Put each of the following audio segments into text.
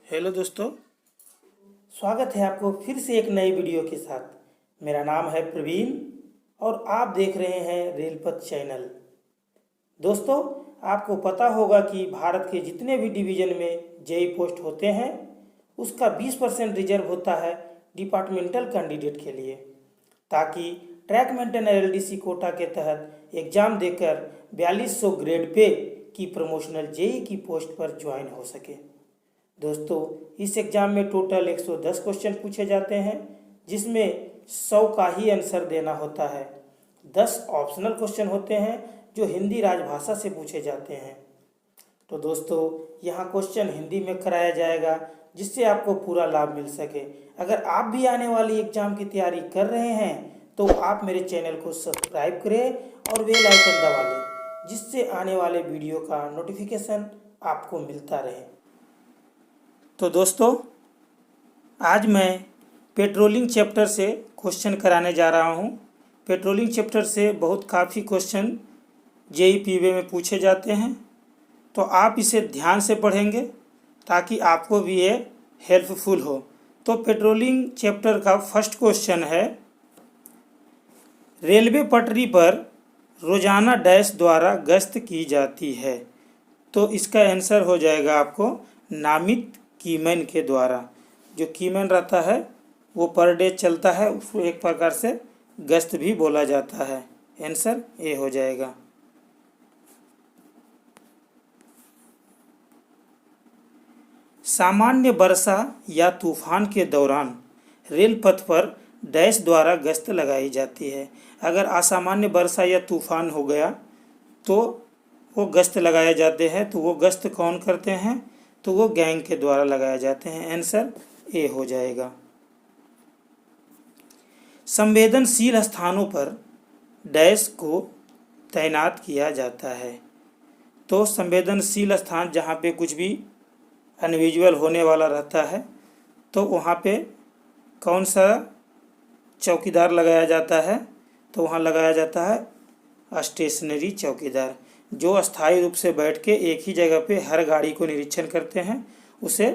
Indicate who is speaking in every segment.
Speaker 1: Hello दोस्तों, स्वागत है आपको फिर से एक नई वीडियो के साथ। मेरा नाम है प्रवीण और आप देख रहे हैं रेलपथ चैनल। दोस्तों, आपको पता होगा कि भारत के जितने भी डिवीज़न में जेई पोस्ट होते हैं उसका 20% रिजर्व होता है डिपार्टमेंटल कैंडिडेट के लिए, ताकि ट्रैक मेंटेन एलडीसी कोटा के तहत एग्ज़ाम देकर 4200 ग्रेड पे की प्रमोशनल जेई की पोस्ट पर ज्वाइन हो सके। दोस्तों, इस एग्ज़ाम में टोटल 110 क्वेश्चन पूछे जाते हैं, जिसमें 100 का ही आंसर देना होता है। 10 ऑप्शनल क्वेश्चन होते हैं जो हिंदी राजभाषा से पूछे जाते हैं। तो दोस्तों, यहाँ क्वेश्चन हिंदी में कराया जाएगा, जिससे आपको पूरा लाभ मिल सके। अगर आप भी आने वाली एग्ज़ाम की तैयारी कर रहे हैं तो आप मेरे चैनल को सब्सक्राइब करें और बेल आइकन दबा लें, जिससे आने वाले वीडियो का नोटिफिकेशन आपको मिलता रहे। तो दोस्तों, आज मैं पेट्रोलिंग चैप्टर से क्वेश्चन कराने जा रहा हूँ। पेट्रोलिंग चैप्टर से काफ़ी क्वेश्चन जेई पीवे में पूछे जाते हैं, तो आप इसे ध्यान से पढ़ेंगे ताकि आपको भी ये हेल्पफुल हो। तो पेट्रोलिंग चैप्टर का फर्स्ट क्वेश्चन है, रेलवे पटरी पर रोजाना डैश द्वारा गश्त की जाती है। तो इसका आंसर हो जाएगा आपको नामित कीमैन के द्वारा। जो कीमैन रहता है वो पर डे चलता है, उसको एक प्रकार से गश्त भी बोला जाता है। आंसर ए हो जाएगा। सामान्य वर्षा या तूफान के दौरान रेल पथ पर डैश द्वारा गश्त लगाई जाती है। अगर असामान्य वर्षा या तूफान हो गया तो वो गश्त लगाए जाते हैं। तो वो गश्त कौन करते हैं? तो वो गैंग के द्वारा लगाए जाते हैं। आंसर ए हो जाएगा। संवेदनशील स्थानों पर डैश को तैनात किया जाता है। तो संवेदनशील स्थान जहाँ पे कुछ भी अनविजुअल होने वाला रहता है, तो वहाँ पे कौन सा चौकीदार लगाया जाता है? तो वहाँ लगाया जाता है स्टेशनरी चौकीदार, जो अस्थायी रूप से बैठ के एक ही जगह पे हर गाड़ी को निरीक्षण करते हैं। उसे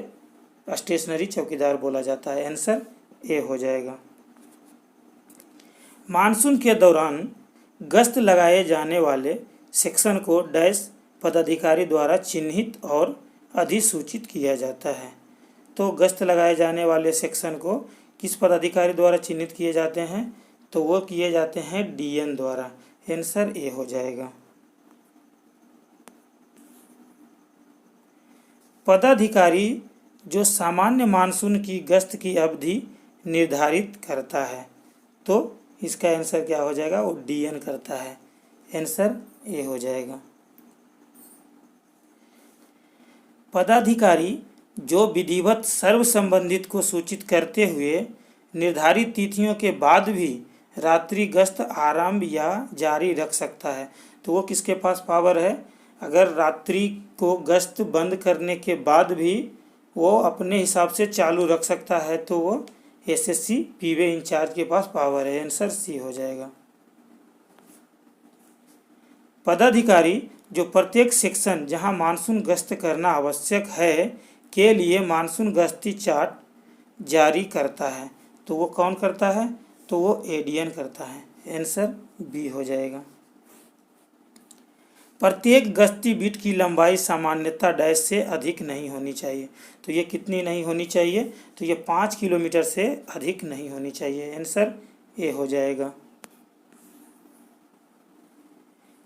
Speaker 1: स्टेशनरी चौकीदार बोला जाता है। आंसर ए हो जाएगा। मानसून के दौरान गश्त लगाए जाने वाले सेक्शन को डैश पदाधिकारी द्वारा चिन्हित और अधिसूचित किया जाता है। तो गश्त लगाए जाने वाले सेक्शन को किस पदाधिकारी द्वारा चिन्हित किए जाते हैं? तो वो किए जाते हैं डीएन द्वारा। आंसर ए हो जाएगा। पदाधिकारी जो सामान्य मानसून की गश्त की अवधि निर्धारित करता है, तो इसका आंसर क्या हो जाएगा? वो डीएन करता है। आंसर ए हो जाएगा। पदाधिकारी जो विधिवत सर्व संबंधित को सूचित करते हुए निर्धारित तिथियों के बाद भी रात्रि गश्त आरंभ या जारी रख सकता है। तो वो किसके पास पावर है? अगर रात्रि को गश्त बंद करने के बाद भी वो अपने हिसाब से चालू रख सकता है, तो वो एसएससी पीवे इंचार्ज के पास पावर है। आंसर सी हो जाएगा। पदाधिकारी जो प्रत्येक सेक्शन जहां मानसून गश्त करना आवश्यक है के लिए मानसून गश्ती चार्ट जारी करता है, तो वो कौन करता है? तो वो एडीएन करता है। आंसर बी हो जाएगा। प्रत्येक गश्ती बिट की लंबाई सामान्यतः डैश से अधिक नहीं होनी चाहिए। तो ये कितनी नहीं होनी चाहिए? तो ये 5 किलोमीटर से अधिक नहीं होनी चाहिए। आंसर ए हो जाएगा।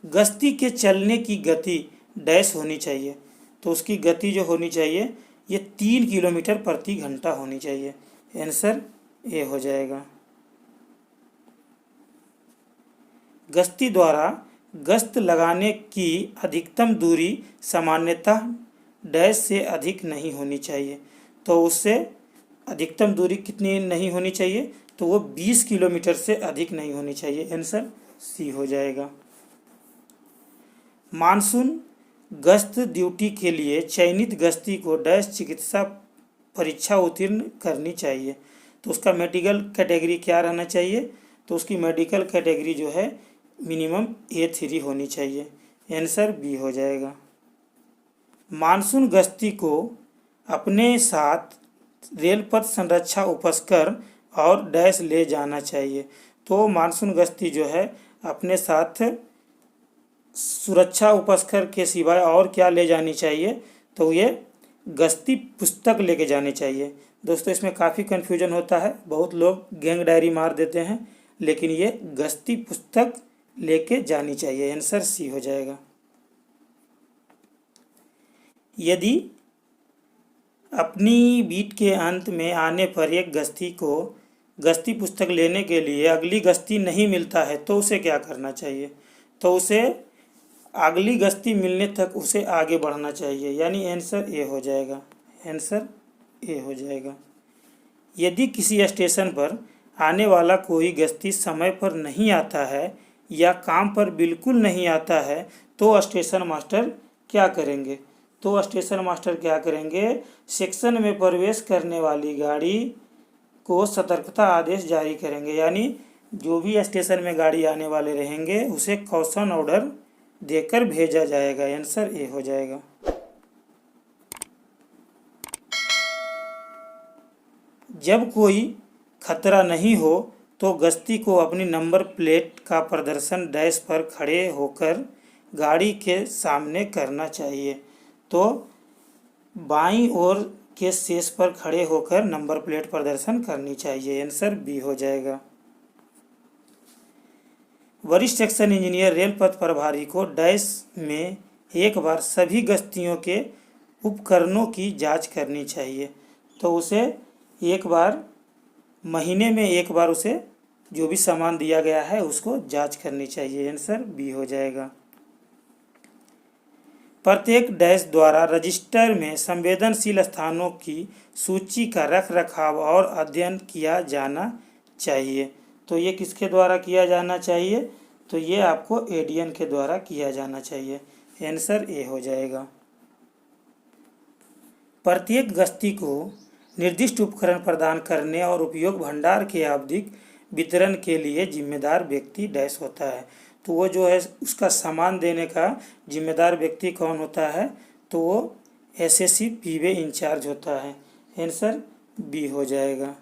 Speaker 1: गश्ती के चलने की गति डैश होनी चाहिए। तो उसकी गति जो होनी चाहिए ये 3 किलोमीटर प्रति घंटा होनी चाहिए। आंसर ए हो जाएगा। गश्ती द्वारा गश्त लगाने की अधिकतम दूरी सामान्यतः डैश से अधिक नहीं होनी चाहिए। तो उससे अधिकतम दूरी कितनी नहीं होनी चाहिए? तो वो 20 किलोमीटर से अधिक नहीं होनी चाहिए। आंसर सी हो जाएगा। मानसून गश्त ड्यूटी के लिए चयनित गश्ती को डैश चिकित्सा परीक्षा उत्तीर्ण करनी चाहिए। तो उसका मेडिकल कैटेगरी क्या रहना चाहिए? तो उसकी मेडिकल कैटेगरी जो है मिनिमम A3 होनी चाहिए। आंसर बी हो जाएगा। मानसून गश्ती को अपने साथ रेलपथ संरक्षा उपस्कर और डैश ले जाना चाहिए। तो मानसून गश्ती जो है अपने साथ सुरक्षा उपस्कर के सिवाय और क्या ले जानी चाहिए, तो ये गश्ती पुस्तक लेके जानी चाहिए। दोस्तों इसमें काफ़ी कन्फ्यूजन होता है, बहुत लोग गैंग डायरी मार देते हैं, लेकिन ये गश्ती पुस्तक लेके जानी चाहिए। आंसर सी हो जाएगा। यदि अपनी बीट के अंत में आने पर एक गश्ती को गश्ती पुस्तक लेने के लिए अगली गश्ती नहीं मिलता है तो उसे क्या करना चाहिए, तो उसे अगली गश्ती मिलने तक उसे आगे बढ़ना चाहिए, यानी आंसर ए हो जाएगा। आंसर ए हो जाएगा। यदि किसी स्टेशन पर आने वाला कोई गश्ती समय पर नहीं आता है या काम पर बिल्कुल नहीं आता है तो स्टेशन मास्टर क्या करेंगे, तो स्टेशन मास्टर क्या करेंगे, सेक्शन में प्रवेश करने वाली गाड़ी को सतर्कता आदेश जारी करेंगे, यानी जो भी स्टेशन में गाड़ी आने वाले रहेंगे उसे कॉशन ऑर्डर देकर भेजा जाएगा। आंसर ए हो जाएगा। जब कोई खतरा नहीं हो तो गश्ती को अपनी नंबर प्लेट का प्रदर्शन डैश पर खड़े होकर गाड़ी के सामने करना चाहिए। तो बाईं ओर के शेष पर खड़े होकर नंबर प्लेट प्रदर्शन करनी चाहिए। आंसर बी हो जाएगा। वरिष्ठ सेक्शन इंजीनियर रेल पथ प्रभारी को डैश में एक बार सभी गश्तियों के उपकरणों की जांच करनी चाहिए, तो उसे एक बार महीने में एक बार उसे जो भी सामान दिया गया है उसको जांच करनी चाहिए। आंसर बी हो जाएगा। प्रत्येक डैश द्वारा रजिस्टर में संवेदनशील स्थानों की सूची का रख रखाव और अध्ययन किया जाना चाहिए। तो ये किसके द्वारा किया जाना चाहिए, तो ये आपको एडीएन के द्वारा किया जाना चाहिए। आंसर ए हो जाएगा। प्रत्येक गश्ती को निर्दिष्ट उपकरण प्रदान करने और उपयोग भंडार के आवधिक वितरण के लिए जिम्मेदार व्यक्ति डैश होता है। तो वो जो है उसका सामान देने का जिम्मेदार व्यक्ति कौन होता है, तो वो एसएससी पीवे इंचार्ज होता है। आंसर बी हो जाएगा।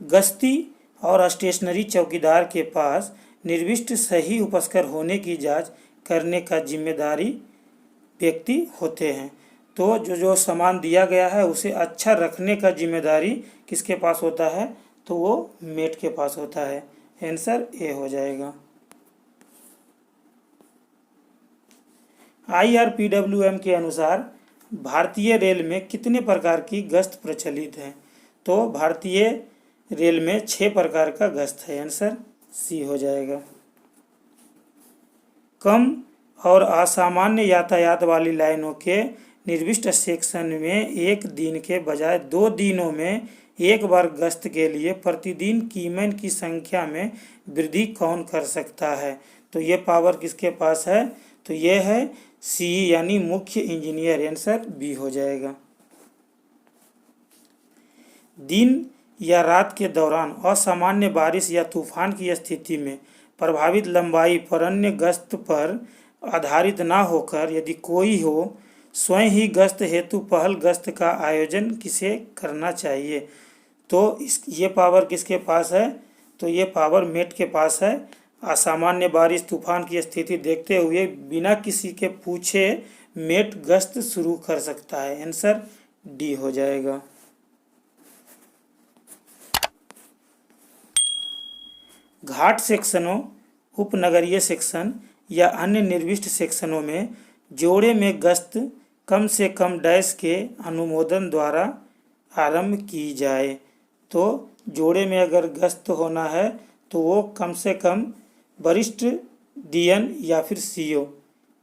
Speaker 1: गश्ती और स्टेशनरी चौकीदार के पास निर्दिष्ट सही उपस्कर होने की जांच करने का जिम्मेदारी व्यक्ति होते हैं। तो जो सामान दिया गया है उसे अच्छा रखने का जिम्मेदारी किसके पास होता है, तो वो मेट के पास होता है। आंसर ए हो जाएगा। IRPWM के अनुसार भारतीय रेल में कितने प्रकार की गश्त प्रचलित है, तो भारतीय रेल में 6 प्रकार का गश्त है। आंसर सी हो जाएगा। कम और असामान्य यातायात वाली लाइनों के निर्दिष्ट सेक्शन में एक दिन के बजाय 2 दिनों में एक बार गश्त के लिए प्रतिदिन कीमैन की संख्या में वृद्धि कौन कर सकता है, तो ये पावर किसके पास है, तो ये है सी यानी मुख्य इंजीनियर। आंसर बी हो जाएगा। दिन या रात के दौरान असामान्य बारिश या तूफान की स्थिति में प्रभावित लंबाई पर अन्य गश्त पर आधारित ना होकर यदि कोई हो स्वयं ही गश्त हेतु पहल गश्त का आयोजन किसे करना चाहिए, तो ये पावर किसके पास है, तो ये पावर मेट के पास है। असामान्य बारिश तूफान की स्थिति देखते हुए बिना किसी के पूछे मेट गश्त शुरू कर सकता है। आंसर डी हो जाएगा। घाट सेक्शनों, उपनगरीय सेक्शन या अन्य निर्दिष्ट सेक्शनों में जोड़े में गश्त कम से कम डैश के अनुमोदन द्वारा आरंभ की जाए। तो जोड़े में अगर गश्त होना है तो वो कम से कम वरिष्ठ डीएन या फिर सीओ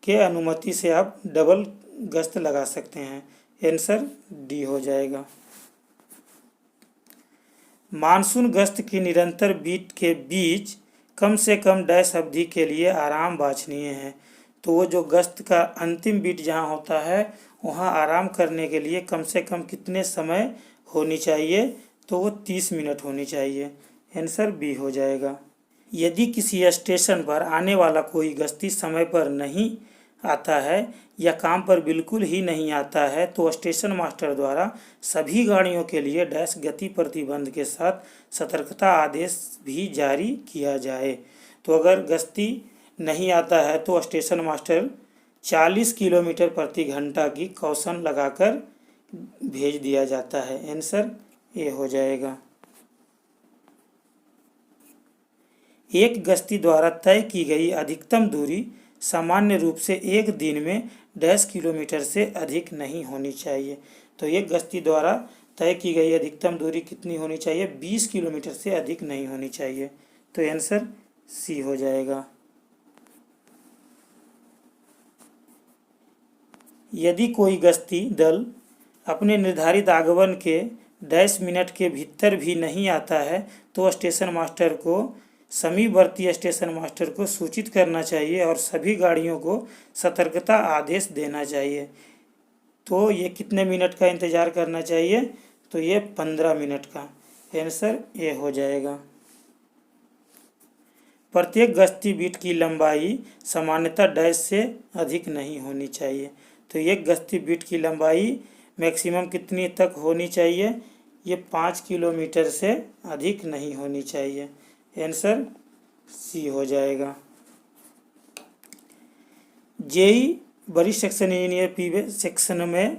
Speaker 1: के अनुमति से आप डबल गश्त लगा सकते हैं। आंसर डी हो जाएगा। मानसून गश्त की निरंतर बीट के बीच कम से कम डैश अवधि के लिए आराम वांछनीय है। तो वो जो गश्त का अंतिम बीट जहाँ होता है वहाँ आराम करने के लिए कम से कम कितने समय होनी चाहिए, तो वो 30 मिनट होनी चाहिए। आंसर बी हो जाएगा। यदि किसी स्टेशन पर आने वाला कोई गश्ती समय पर नहीं आता है या काम पर बिल्कुल ही नहीं आता है तो स्टेशन मास्टर द्वारा सभी गाड़ियों के लिए डैश गति प्रतिबंध के साथ सतर्कता आदेश भी जारी किया जाए। तो अगर गश्ती नहीं आता है तो स्टेशन मास्टर 40 किलोमीटर प्रति घंटा की कौशन लगाकर भेज दिया जाता है। आंसर ए हो जाएगा। एक गश्ती द्वारा तय की गई अधिकतम दूरी सामान्य रूप से एक दिन में डैश किलोमीटर से अधिक नहीं होनी चाहिए। तो एक गश्ती द्वारा तय की गई अधिकतम दूरी कितनी होनी चाहिए? 20 किलोमीटर से अधिक नहीं होनी चाहिए। तो आंसर सी हो जाएगा। यदि कोई गश्ती दल अपने निर्धारित आगमन के डैश मिनट के भीतर भी नहीं आता है तो स्टेशन मास्टर को समीपवर्ती स्टेशन मास्टर को सूचित करना चाहिए और सभी गाड़ियों को सतर्कता आदेश देना चाहिए। तो ये कितने मिनट का इंतज़ार करना चाहिए? तो ये 15 मिनट का। आंसर ए हो जाएगा। प्रत्येक गश्ती बीट की लंबाई सामान्यतः डैश से अधिक नहीं होनी चाहिए। तो एक गश्ती बीट की लंबाई मैक्सिमम कितनी तक होनी चाहिए? ये 5 किलोमीटर से अधिक नहीं होनी चाहिए। आंसर सी हो जाएगा। जेई वरिष्ठ सेक्शन इंजीनियर पीवे सेक्शन में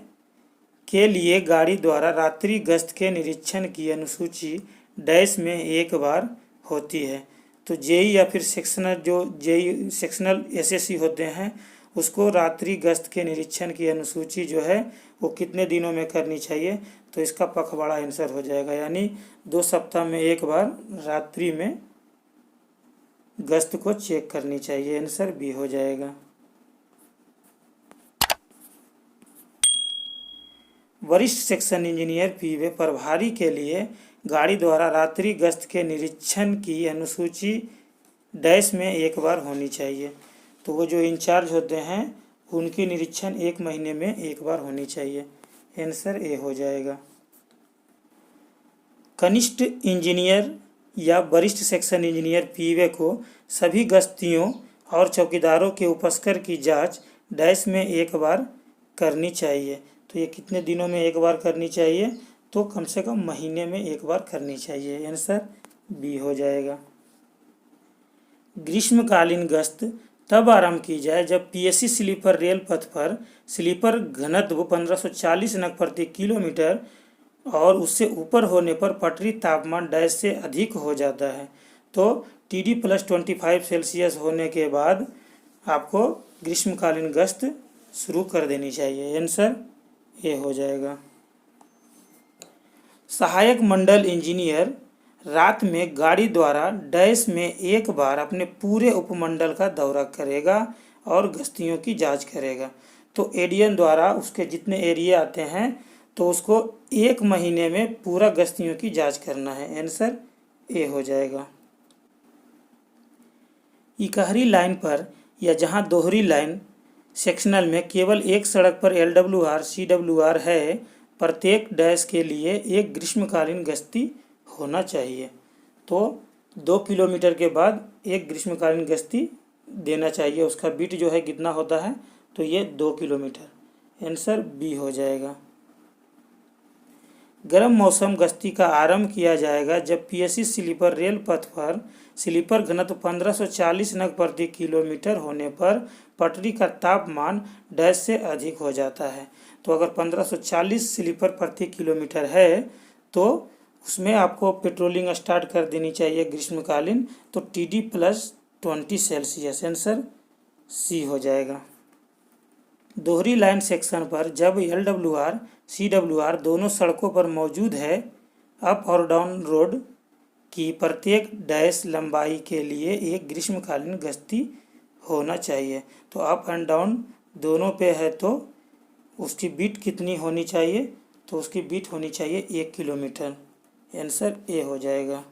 Speaker 1: के लिए गाड़ी द्वारा रात्रि गश्त के निरीक्षण की अनुसूची डैश में एक बार होती है। तो जेई या फिर सेक्शनल जो जेई सेक्शनल एसएससी होते हैं उसको रात्रि गश्त के निरीक्षण की अनुसूची जो है वो कितने दिनों में करनी चाहिए? तो इसका पखवाड़ा आंसर हो जाएगा, यानी 2 सप्ताह में एक बार रात्रि में गश्त को चेक करनी चाहिए। आंसर बी हो जाएगा। वरिष्ठ सेक्शन इंजीनियर पीवे प्रभारी के लिए गाड़ी द्वारा रात्रि गश्त के निरीक्षण की अनुसूची डैश में एक बार होनी चाहिए। तो वो जो इंचार्ज होते हैं उनकी निरीक्षण 1 महीने में एक बार होनी चाहिए। आंसर ए हो जाएगा। कनिष्ठ इंजीनियर या वरिष्ठ सेक्शन इंजीनियर पीवे को सभी गश्तियों और चौकीदारों के उपस्कर की जांच डैश में एक बार करनी चाहिए। तो ये कितने दिनों में एक बार करनी चाहिए? तो कम से कम महीने में एक बार करनी चाहिए। आंसर बी हो जाएगा। ग्रीष्मकालीन गश्त तब आरंभ की जाए जब पीएससी स्लीपर रेल पथ पर स्लीपर घनत्व 1540 नग प्रति किलोमीटर और उससे ऊपर होने पर पटरी तापमान डैश से अधिक हो जाता है। तो TD + 25 सेल्सियस होने के बाद आपको ग्रीष्मकालीन गश्त शुरू कर देनी चाहिए। आंसर ए हो जाएगा। सहायक मंडल इंजीनियर रात में गाड़ी द्वारा डैश में एक बार अपने पूरे उपमंडल का दौरा करेगा और गश्तियों की जांच करेगा। तो एडीएम द्वारा उसके जितने एरिया आते हैं तो उसको 1 महीने में पूरा गश्तियों की जांच करना है। आंसर ए हो जाएगा। इकहरी लाइन पर या जहां दोहरी लाइन सेक्शनल में केवल एक सड़क पर LWR CWR है, प्रत्येक डैश के लिए एक ग्रीष्मकालीन गश्ती होना चाहिए। तो 2 किलोमीटर के बाद एक ग्रीष्मकालीन गश्ती देना चाहिए। उसका बीट जो है कितना होता है? तो ये 2 किलोमीटर। आंसर बी हो जाएगा। गर्म मौसम गश्ती का आरंभ किया जाएगा जब पीएससी स्लीपर रेल पथ पर स्लीपर घनत्व 1540 नग प्रति किलोमीटर होने पर पटरी का तापमान डैश से अधिक हो जाता है। तो अगर 1540 स्लीपर प्रति किलोमीटर है तो उसमें आपको पेट्रोलिंग स्टार्ट कर देनी चाहिए ग्रीष्मकालीन। तो TD + 20 सेल्सियस। आंसर सी हो जाएगा। दोहरी लाइन सेक्शन पर जब LWR CWR दोनों सड़कों पर मौजूद है, अप और डाउन रोड की प्रत्येक डैश लंबाई के लिए एक ग्रीष्मकालीन गश्ती होना चाहिए। तो अप एंड डाउन दोनों पे है तो उसकी बीट कितनी होनी चाहिए? तो उसकी बीट होनी चाहिए 1 किलोमीटर। आंसर ए हो जाएगा।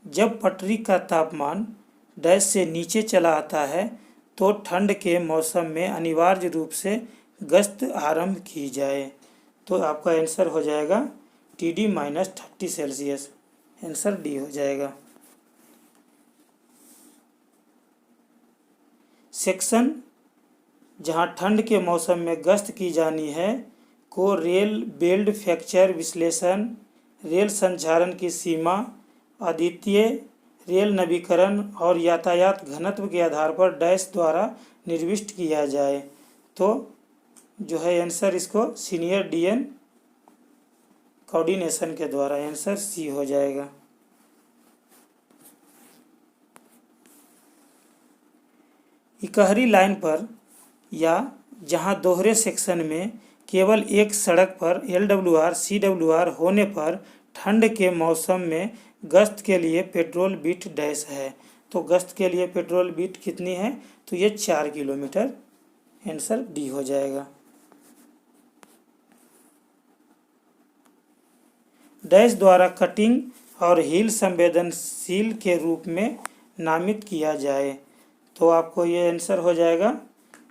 Speaker 1: जब पटरी का तापमान डैश से नीचे चला आता है तो ठंड के मौसम में अनिवार्य रूप से गश्त आरंभ की जाए। तो आपका आंसर हो जाएगा TD - 30 सेल्सियस। आंसर डी हो जाएगा। सेक्शन जहां ठंड के मौसम में गश्त की जानी है को रेल बेल्ट फ्रैक्चर विश्लेषण, रेल संचालन की सीमा, अद्वितीय रेल नवीकरण और यातायात घनत्व के आधार पर डैश द्वारा निर्दिष्ट किया जाए। तो जो है आंसर इसको सीनियर डीएन कोऑर्डिनेशन के द्वारा, आंसर सी हो जाएगा। इकहरी लाइन पर या जहां दोहरे सेक्शन में केवल एक सड़क पर LWR CWR होने पर ठंड के मौसम में गश्त के लिए पेट्रोल बीट डैश है। तो गश्त के लिए पेट्रोल बीट कितनी है? तो ये 4 किलोमीटर, आंसर डी हो जाएगा। डैश द्वारा कटिंग और हिल संवेदनशील के रूप में नामित किया जाए। तो आपको ये आंसर हो जाएगा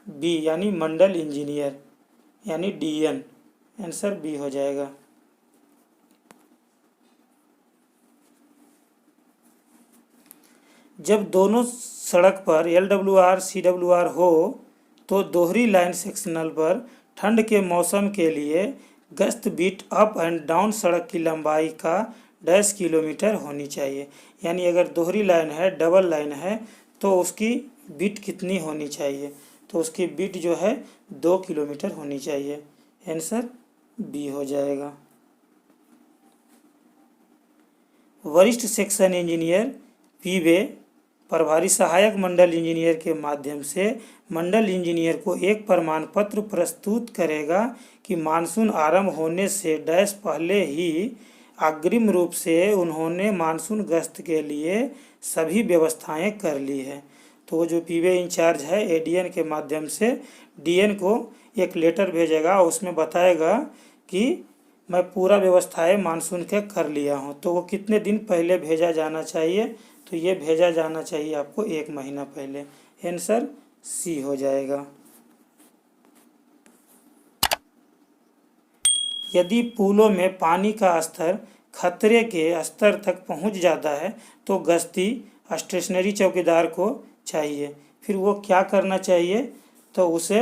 Speaker 1: बी, यानी मंडल इंजीनियर, यानी डीएन, आंसर बी हो जाएगा। जब दोनों सड़क पर LWR CWR हो तो दोहरी लाइन सेक्शनल पर ठंड के मौसम के लिए गश्त बीट अप एंड डाउन सड़क की लंबाई का डैश किलोमीटर होनी चाहिए। यानी अगर दोहरी लाइन है, डबल लाइन है, तो उसकी बीट कितनी होनी चाहिए? तो उसकी बीट जो है 2 किलोमीटर होनी चाहिए, आंसर बी हो जाएगा। वरिष्ठ सेक्शन इंजीनियर पीवे प्रभारी सहायक मंडल इंजीनियर के माध्यम से मंडल इंजीनियर को एक प्रमाण पत्र प्रस्तुत करेगा कि मानसून आरंभ होने से डैश पहले ही अग्रिम रूप से उन्होंने मानसून गश्त के लिए सभी व्यवस्थाएं कर ली है। तो वो जो पीवे इंचार्ज है एडीएन के माध्यम से डीएन को एक लेटर भेजेगा, उसमें बताएगा कि मैं पूरा व्यवस्थाएं मानसून के कर लिया हूँ। तो वो कितने दिन पहले भेजा जाना चाहिए? तो ये भेजा जाना चाहिए आपको 1 महीना पहले, आंसर सी हो जाएगा। यदि पुलों में पानी का स्तर खतरे के स्तर तक पहुंच जाता है तो गश्ती स्टेशनरी चौकीदार को चाहिए। फिर वो क्या करना चाहिए? तो उसे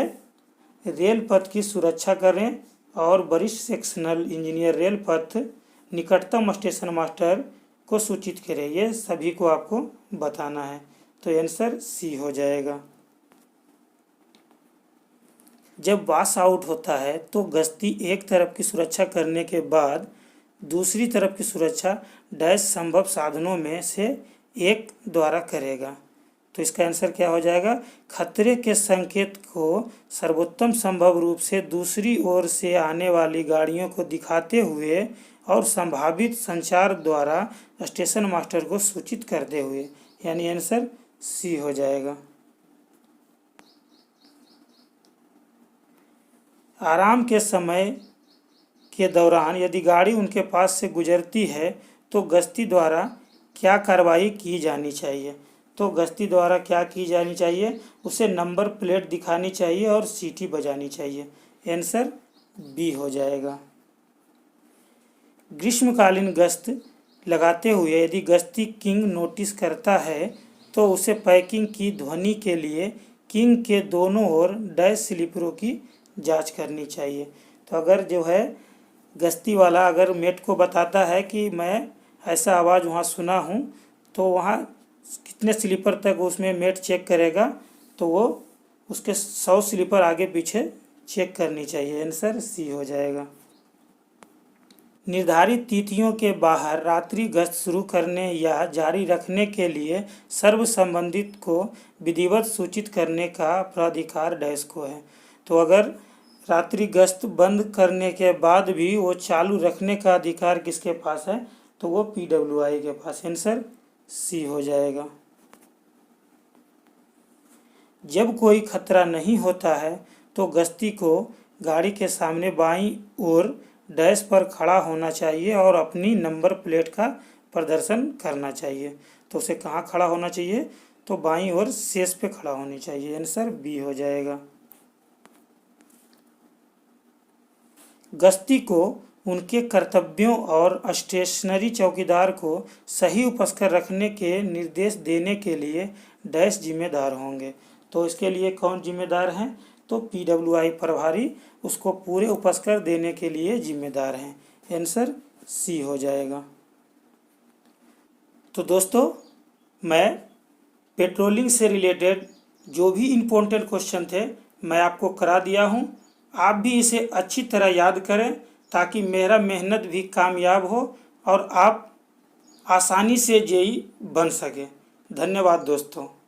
Speaker 1: रेल पथ की सुरक्षा करें और वरिष्ठ सेक्शनल इंजीनियर रेल पथ निकटतम स्टेशन मास्टर को सूचित करें। ये सभी को आपको बताना है, तो आंसर सी हो जाएगा। जब वाश आउट होता है तो गश्ती एक तरफ की सुरक्षा करने के बाद दूसरी तरफ की सुरक्षा डैश संभव साधनों में से एक द्वारा करेगा। तो इसका आंसर क्या हो जाएगा? खतरे के संकेत को सर्वोत्तम संभव रूप से दूसरी ओर से आने वाली गाड़ियों को दिखाते हुए और संभावित संचार द्वारा स्टेशन मास्टर को सूचित करते हुए, यानी आंसर सी हो जाएगा। आराम के समय के दौरान यदि गाड़ी उनके पास से गुजरती है तो गश्ती द्वारा क्या कार्रवाई की जानी चाहिए? तो गश्ती द्वारा क्या की जानी चाहिए? उसे नंबर प्लेट दिखानी चाहिए और सीटी बजानी चाहिए, आंसर बी हो जाएगा। ग्रीष्मकालीन गश्त लगाते हुए यदि गश्ती किंग नोटिस करता है तो उसे पैकिंग की ध्वनि के लिए किंग के दोनों ओर डैश स्लीपरों की जांच करनी चाहिए। तो अगर जो है गश्ती वाला अगर मेट को बताता है कि मैं ऐसा आवाज़ वहाँ सुना हूँ, तो वहाँ कितने स्लीपर तक उसमें मेट चेक करेगा, तो वो उसके 100 स्लीपर आगे पीछे चेक करनी चाहिए, आंसर सी हो जाएगा। निर्धारित तिथियों के बाहर रात्रि गश्त शुरू करने या जारी रखने के लिए सर्व संबंधित को विधिवत सूचित करने का प्राधिकार डैश को है। तो अगर रात्रि गश्त बंद करने के बाद भी वो चालू रखने का अधिकार किसके पास है? तो वो PWI के पास, आंसर सी हो जाएगा। जब कोई खतरा नहीं होता है तो गश्ती को गाड़ी के सामने बाईं ओर डैश पर खड़ा होना चाहिए और अपनी नंबर प्लेट का प्रदर्शन करना चाहिए। तो उसे कहाँ खड़ा होना चाहिए? तो बाईं ओर शेष पे खड़ा होनी चाहिए, आंसर बी हो जाएगा। गश्ती को उनके कर्तव्यों और स्टेशनरी चौकीदार को सही उपस्कर रखने के निर्देश देने के लिए डैश जिम्मेदार होंगे। तो इसके लिए कौन जिम्मेदार हैं? तो PWI प्रभारी उसको पूरे उपस्कर देने के लिए जिम्मेदार हैं। आंसर सी हो जाएगा। तो दोस्तों, मैं पेट्रोलिंग से रिलेटेड जो भी इम्पोर्टेंट क्वेश्चन थे मैं आपको करा दिया हूँ। आप भी इसे अच्छी तरह याद करें ताकि मेरा मेहनत भी कामयाब हो और आप आसानी से जेई बन सके। धन्यवाद दोस्तों।